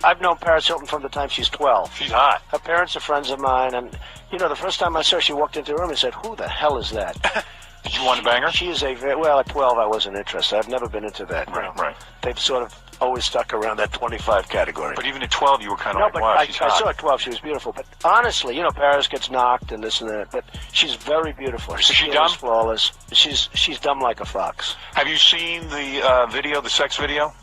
I've known Paris Hilton from the time she's 12. She's hot. Her parents are friends of mine, and, you know, the first time I saw her, she walked into the room and said, who the hell is that? Did you want to bang her? She is well, at 12, I wasn't interested. I've never been into that. Right. They've sort of always stuck around that 25 category. But even at 12, you were kind of wow, she's hot. I saw her at 12, she was beautiful. But honestly, you know, Paris gets knocked and this and that, but she's very beautiful. Is she dumb? Flawless. She's dumb like a fox. Have you seen the video, the sex video?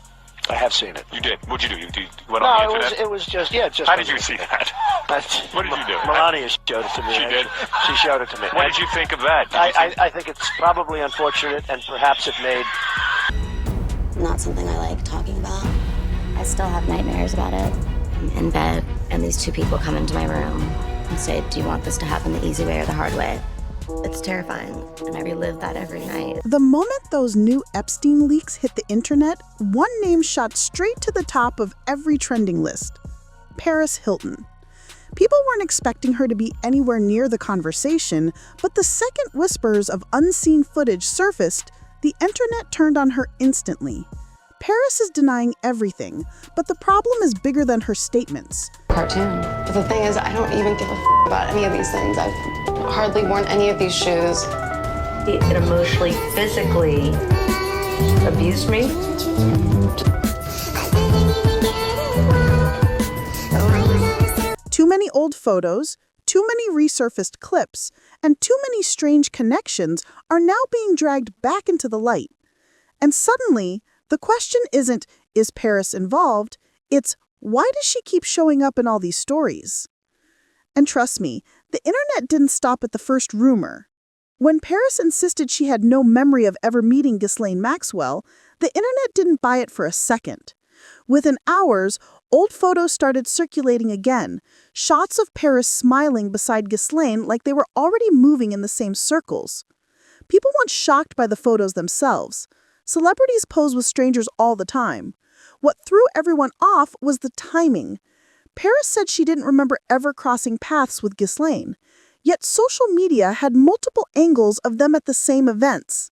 I have seen it. You did? What'd you do? You went on the internet? It was just, yeah. How did you see that? What did you do? Melania showed it to me. She did? She showed it to me. What did you think of that? I think it's probably unfortunate, and perhaps it made... Not something I like talking about. I still have nightmares about it. I'm in bed, and these two people come into my room and say, do you want this to happen the easy way or the hard way? It's terrifying, and I relive that every night. The moment those new Epstein leaks hit the internet, one name shot straight to the top of every trending list: Paris Hilton. People weren't expecting her to be anywhere near the conversation, but the second whispers of unseen footage surfaced, the internet turned on her instantly. Paris is denying everything, but the problem is bigger than her statements. Cartoon. But the thing is, I don't even give a about any of these things. I've hardly worn any of these shoes. It emotionally, physically abused me. Too many old photos, too many resurfaced clips, and too many strange connections are now being dragged back into the light. And suddenly, the question isn't, is Paris involved? It's, why does she keep showing up in all these stories? And trust me, the internet didn't stop at the first rumor. When Paris insisted she had no memory of ever meeting Ghislaine Maxwell, the internet didn't buy it for a second. Within hours, old photos started circulating again, shots of Paris smiling beside Ghislaine like they were already moving in the same circles. People weren't shocked by the photos themselves. Celebrities pose with strangers all the time. What threw everyone off was the timing. Paris said she didn't remember ever crossing paths with Ghislaine, yet social media had multiple angles of them at the same events.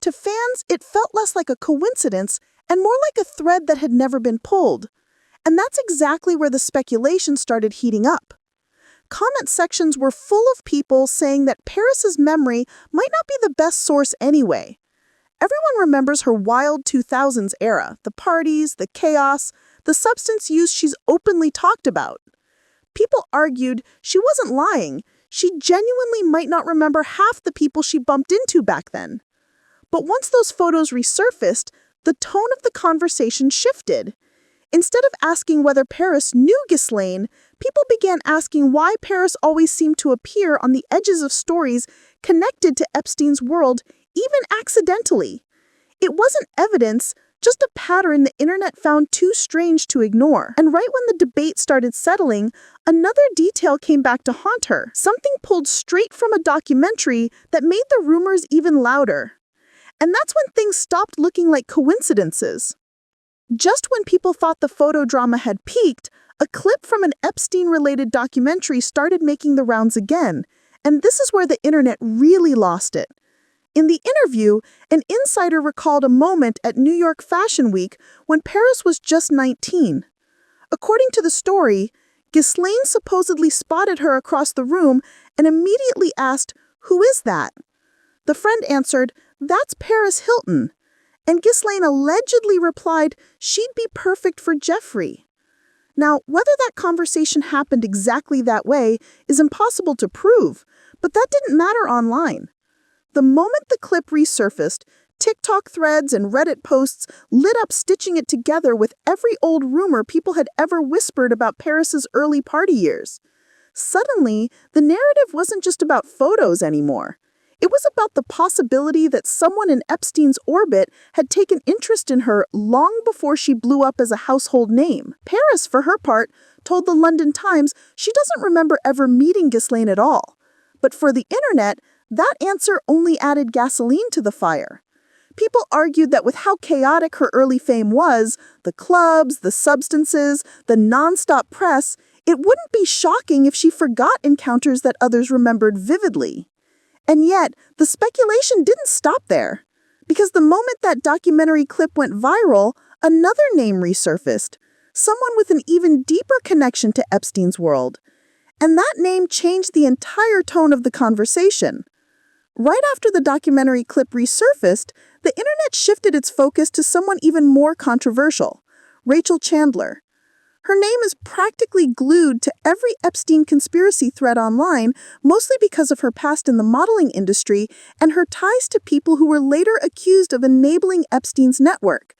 To fans, it felt less like a coincidence and more like a thread that had never been pulled. And that's exactly where the speculation started heating up. Comment sections were full of people saying that Paris's memory might not be the best source anyway. Everyone remembers her wild 2000s era, the parties, the chaos, the substance use she's openly talked about. People argued she wasn't lying. She genuinely might not remember half the people she bumped into back then. But once those photos resurfaced, the tone of the conversation shifted. Instead of asking whether Paris knew Ghislaine, people began asking why Paris always seemed to appear on the edges of stories connected to Epstein's world, even accidentally. It wasn't evidence, just a pattern the internet found too strange to ignore. And right when the debate started settling, another detail came back to haunt her, something pulled straight from a documentary that made the rumors even louder. And that's when things stopped looking like coincidences. Just when people thought the photo drama had peaked, a clip from an Epstein-related documentary started making the rounds again, and this is where the internet really lost it. In the interview, an insider recalled a moment at New York Fashion Week when Paris was just 19. According to the story, Ghislaine supposedly spotted her across the room and immediately asked, "Who is that?" The friend answered, "That's Paris Hilton." And Ghislaine allegedly replied she'd be perfect for Jeffrey. Now, whether that conversation happened exactly that way is impossible to prove, but that didn't matter online. The moment the clip resurfaced, TikTok threads and Reddit posts lit up, stitching it together with every old rumor people had ever whispered about Paris's early party years. Suddenly, the narrative wasn't just about photos anymore. It was about the possibility that someone in Epstein's orbit had taken interest in her long before she blew up as a household name. Paris, for her part, told the London Times she doesn't remember ever meeting Ghislaine at all. But for the internet, that answer only added gasoline to the fire. People argued that with how chaotic her early fame was, the clubs, the substances, the nonstop press, it wouldn't be shocking if she forgot encounters that others remembered vividly. And yet, the speculation didn't stop there. Because the moment that documentary clip went viral, another name resurfaced. someone with an even deeper connection to Epstein's world. And that name changed the entire tone of the conversation. Right after the documentary clip resurfaced, the internet shifted its focus to someone even more controversial, Rachel Chandler. Her name is practically glued to every Epstein conspiracy thread online, mostly because of her past in the modeling industry and her ties to people who were later accused of enabling Epstein's network.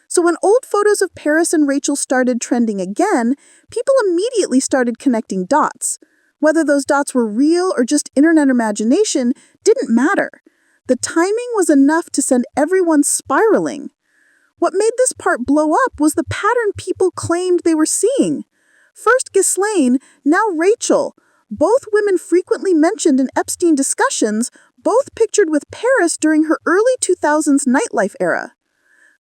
So when old photos of Paris and Rachel started trending again, people immediately started connecting dots. Whether those dots were real or just internet imagination didn't matter. The timing was enough to send everyone spiraling. What made this part blow up was the pattern people claimed they were seeing. First Ghislaine, now Rachel, both women frequently mentioned in Epstein discussions, both pictured with Paris during her early 2000s nightlife era.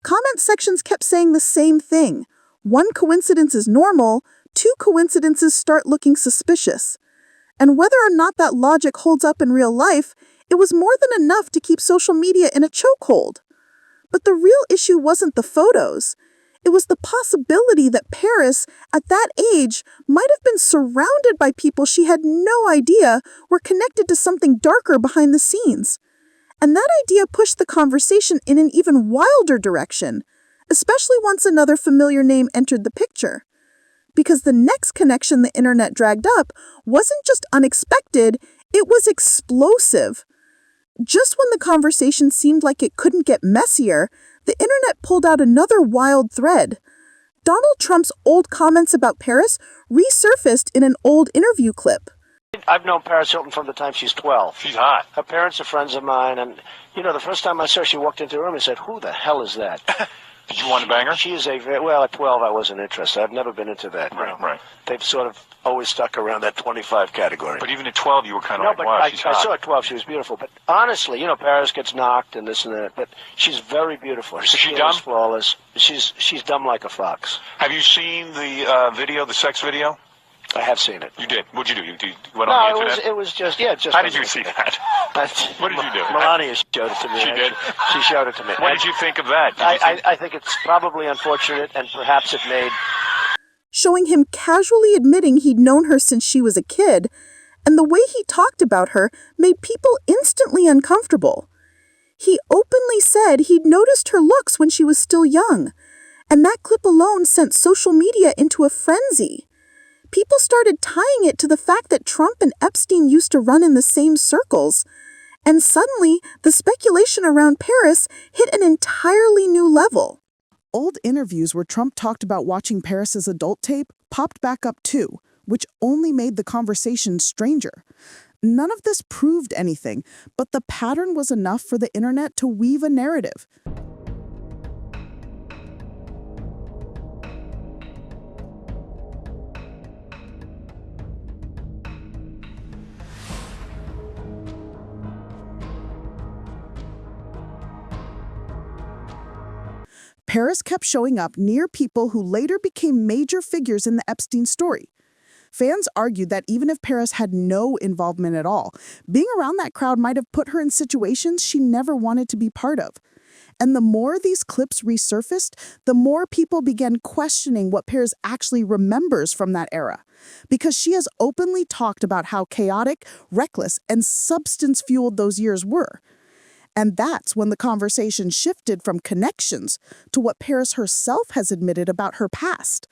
Comment sections kept saying the same thing. One coincidence is normal, two coincidences start looking suspicious. And whether or not that logic holds up in real life, it was more than enough to keep social media in a chokehold. But the real issue wasn't the photos. It was the possibility that Paris, at that age, might have been surrounded by people she had no idea were connected to something darker behind the scenes. And that idea pushed the conversation in an even wilder direction, especially once another familiar name entered the picture. Because the next connection the internet dragged up wasn't just unexpected, it was explosive. Just when the conversation seemed like it couldn't get messier, the internet pulled out another wild thread. Donald Trump's old comments about Paris resurfaced in an old interview clip. I've known Paris Hilton from the time she's 12. She's hot. Her parents are friends of mine, and, the first time I saw her, she walked into the room and said, who the hell is that? Did you want to bang her? She is at 12 I wasn't interested. I've never been into that. Right. They've sort of always stuck around that 25 category. But even at 12, you were kind of No, like, but wow, I she's hot. saw at 12 she was beautiful. But honestly, Paris gets knocked and this and that, but she's very beautiful. Her Is she skin dumb? is flawless. She's dumb like a fox. Have you seen the video, the sex video? I have seen it. You did. What'd you do? You went on the internet? It was just How did you see that? What did you do? Melania showed it to me. She did? She showed it to me. What did you think of that? I think it's probably unfortunate, and perhaps it made... Showing him casually admitting he'd known her since she was a kid, and the way he talked about her made people instantly uncomfortable. He openly said he'd noticed her looks when she was still young, and that clip alone sent social media into a frenzy. People started tying it to the fact that Trump and Epstein used to run in the same circles, and suddenly the speculation around Paris hit an entirely new level. Old interviews where Trump talked about watching Paris's adult tape popped back up too, which only made the conversation stranger. None of this proved anything, but the pattern was enough for the internet to weave a narrative. Paris kept showing up near people who later became major figures in the Epstein story. Fans argued that even if Paris had no involvement at all, being around that crowd might have put her in situations she never wanted to be part of. And the more these clips resurfaced, the more people began questioning what Paris actually remembers from that era. Because she has openly talked about how chaotic, reckless, and substance-fueled those years were. And that's when the conversation shifted from connections to what Paris herself has admitted about her past.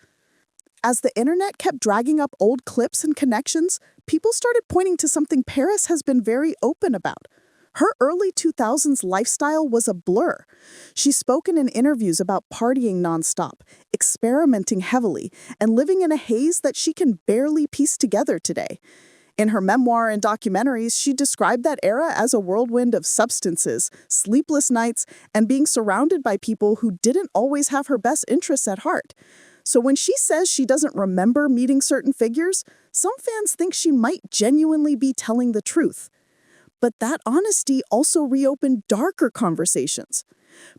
As the internet kept dragging up old clips and connections, people started pointing to something Paris has been very open about. Her early 2000s lifestyle was a blur. She's spoken in interviews about partying nonstop, experimenting heavily, and living in a haze that she can barely piece together today. In her memoir and documentaries, she described that era as a whirlwind of substances, sleepless nights, and being surrounded by people who didn't always have her best interests at heart. So when she says she doesn't remember meeting certain figures, some fans think she might genuinely be telling the truth. But that honesty also reopened darker conversations.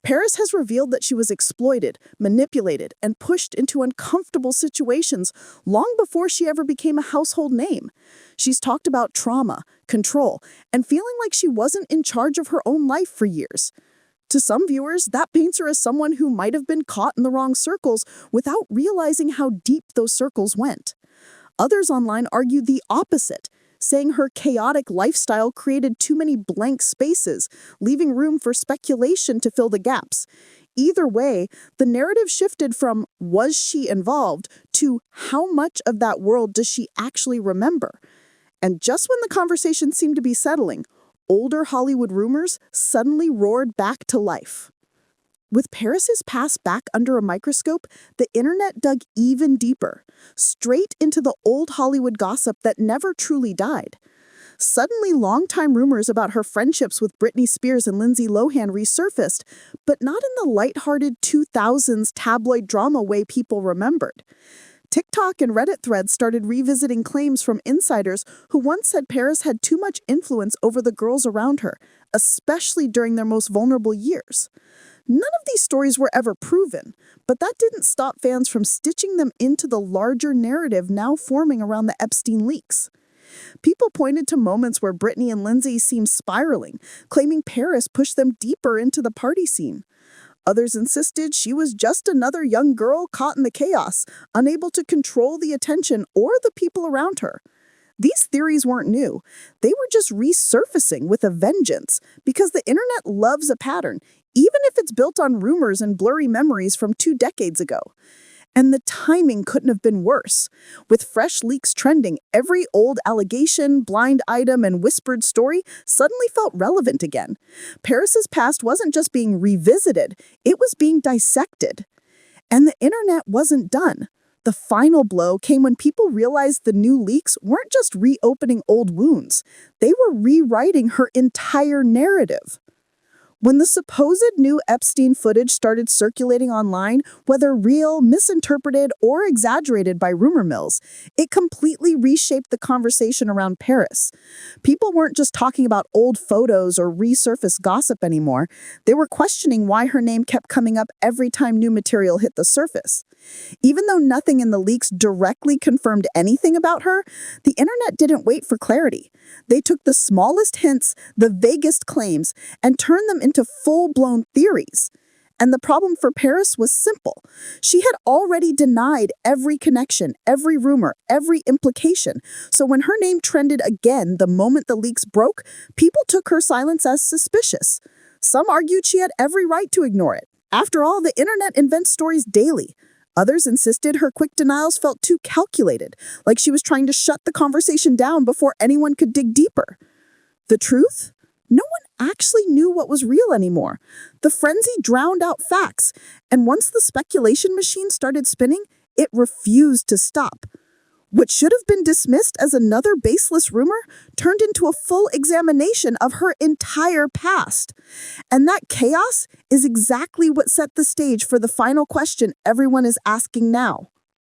Paris has revealed that she was exploited, manipulated, and pushed into uncomfortable situations long before she ever became a household name. She's talked about trauma, control, and feeling like she wasn't in charge of her own life for years. To some viewers, that paints her as someone who might have been caught in the wrong circles without realizing how deep those circles went. Others online argue the opposite, saying her chaotic lifestyle created too many blank spaces, leaving room for speculation to fill the gaps. Either way, the narrative shifted from "was she involved" to "how much of that world does she actually remember?" And just when the conversation seemed to be settling, older Hollywood rumors suddenly roared back to life. With Paris's past back under a microscope, the internet dug even deeper, straight into the old Hollywood gossip that never truly died. Suddenly, longtime rumors about her friendships with Britney Spears and Lindsay Lohan resurfaced, but not in the lighthearted 2000s tabloid drama way people remembered. TikTok and Reddit threads started revisiting claims from insiders who once said Paris had too much influence over the girls around her, especially during their most vulnerable years. None of these stories were ever proven, but that didn't stop fans from stitching them into the larger narrative now forming around the Epstein leaks. People pointed to moments where Britney and Lindsay seemed spiraling, claiming Paris pushed them deeper into the party scene. Others insisted she was just another young girl caught in the chaos, unable to control the attention or the people around her. These theories weren't new. They were just resurfacing with a vengeance, because the internet loves a pattern, even if it's built on rumors and blurry memories from 2 decades ago. And the timing couldn't have been worse. With fresh leaks trending, every old allegation, blind item, and whispered story suddenly felt relevant again. Paris's past wasn't just being revisited, it was being dissected. And the internet wasn't done. The final blow came when people realized the new leaks weren't just reopening old wounds. They were rewriting her entire narrative. When the supposed new Epstein footage started circulating online, whether real, misinterpreted, or exaggerated by rumor mills, it completely reshaped the conversation around Paris. People weren't just talking about old photos or resurfaced gossip anymore. They were questioning why her name kept coming up every time new material hit the surface. Even though nothing in the leaks directly confirmed anything about her, the internet didn't wait for clarity. They took the smallest hints, the vaguest claims, and turned them into full-blown theories. And the problem for Paris was simple. She had already denied every connection, every rumor, every implication. So when her name trended again the moment the leaks broke, people took her silence as suspicious. Some argued she had every right to ignore it. After all, the internet invents stories daily. Others insisted her quick denials felt too calculated, like she was trying to shut the conversation down before anyone could dig deeper. The truth? No one actually knew what was real anymore. The frenzy drowned out facts, and once the speculation machine started spinning, it refused to stop. What should have been dismissed as another baseless rumor turned into a full examination of her entire past. And that chaos is exactly what set the stage for the final question everyone is asking now.